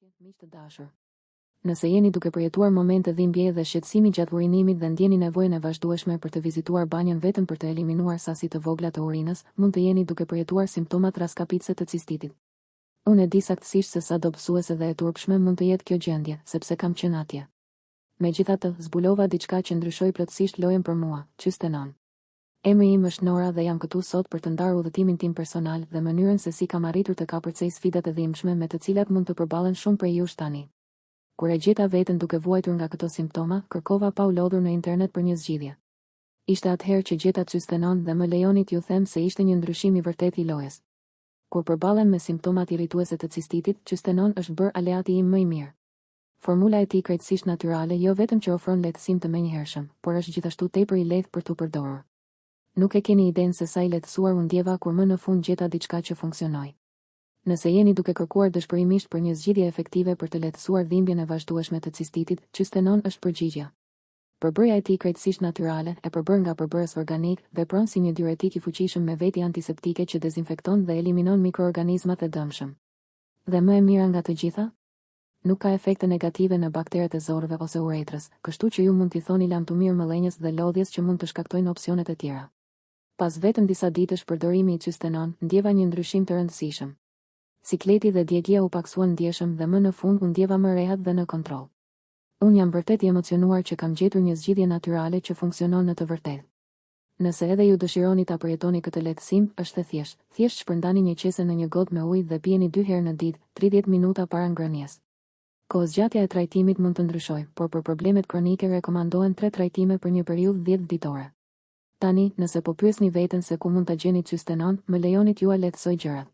Miq të dashur. Nëse jeni duke përjetuar momente dhimbje dhe shqetësimi gjatë urinimit dhe ndjeni nevojën e vazhdueshme për të vizituar banjën vetëm për të eliminuar sasi të vogla të urinës, mund të jeni duke përjetuar simptomat raskapitëse të cistitit. Unë e di saktësisht se sa dobësuese dhe e turpshme mund të jetë kjo gjendje, sepse kam qenë atje. Megjithatë, zbulova diçka që ndryshoi plotësisht lojën për mua, qystenon. Emri im është Nora dhe jam këtu sot për të ndarë udhëtimin tim personal dhe mënyrën se si kam arritur të kapërcej sfidat e dhimbshme me të cilat mund të përballen shumë prej jush tani. Kur e gjeta veten duke vuajtur nga këto simptoma, kërkova pa u lodhur në internet për një zgjidhje. Ishte atëherë që gjeta qystenon dhe më lejoni t'ju them se ishte një ndryshim i vërtet i lojës. Kur përballem me simptomat irrituese të cistitit, qystenon është bërë aleati im më i mirë. Formula e tij krejtësisht natyrale jo vetëm që ofron lehtësim të menjëhershëm, por është gjithashtu tepër i lehtë për t'u përdorur. Nuk e keni idenë se sa i lehtësuar u ndjeva kur më në fund gjeta diçka që funksionoi. Nëse jeni duke kërkuar dëshpërimisht për një zgjidhje efektive për të lehtësuar dhimbjen e vazhdueshme të cistitit, qystenon është përgjigjja. Përbërja e tij krejtësisht natyrale, e përbërë nga përbërës organik, vepron si një diuretik i fuqishëm me veti antiseptike që dezinfekton dhe eliminon mikroorganizmat e dëmshëm. Dhe më e mira nga të gjitha, nuk ka efekte negative në bakteret e zorëve ose uretrës, kështu që ju mund t'i thoni lamtumir mëllenjës dhe lodhjes që mund të shkaktojnë opsionet e tjera. Pas vetëm disa ditësh përdorimi i qystenon, ndjeva një ndryshim të rëndësishëm. Sikleti dhe djegja u paksuan ndjeshëm dhe më në fund u ndjeva më rehat dhe në kontroll. Unë jam vërtet i emocionuar që kam gjetur një zgjidhje natyrale që funksionon në të vërtetë. Nëse edhe ju dëshironi ta përjetoni këtë lehtësim, është e thjeshtë. Thjesht shpërndani një qese në një gotë me ujë dhe pijeni 2 herë në ditë, 30 minuta para ngrënies. Kohëzgjatja e trajtimit mund të ndryshojë, por për problemet kronike rekomandohen 3 trajtime për një periudhë 10 ditore. Tani, nëse po pyesni veten se ku mund ta gjeni qystenon, më lejoni t'ju lehtësoj gjërat.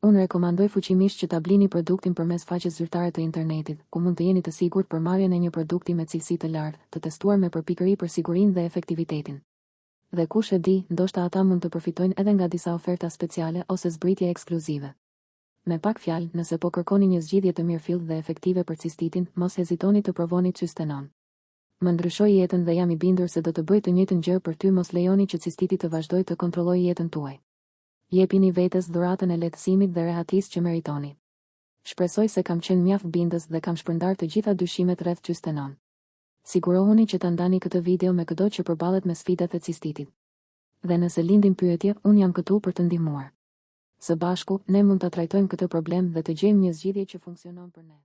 Unë rekomandoj fuqimisht që ta blini produktin përmes faqes zyrtare të internetit, ku mund të jeni të sigurt për marrjen e një produkti me cilësi të lartë, të testuar me përpikëri për sigurinë dhe efektivitetin. Dhe kush e di, ndoshta ata mund të përfitojnë edhe nga disa oferta speciale ose zbritje ekskluzive. Me pak fjalë, nëse po kërkoni një zgjidhje të mirëfillt dhe efektive për cistitin, mos hezitoni të provoni qystenon. Më ndryshoi jetën dhe jam i bindur se do të bëj të njëjtën gjë për ty, mos lejoni që cistiti të vazhdojë të kontrollojë jetën tuaj. Jepini vetes dhuratën e lehtësimit dhe rehatisë që meritoni. Shpresoj se kam qenë mjaft bindës dhe kam shpërndarë të gjitha dyshimet rreth qystenon. Sigurohuni që ta ndani këtë video me çdo që përballet me sfidat e cistitit. Dhe nëse lindin pyetje, unë jam këtu për të ndihmuar. Së bashku, ne mund ta trajtojmë këtë problem dhe të gjejmë një zgjidhje që funksionon për ne.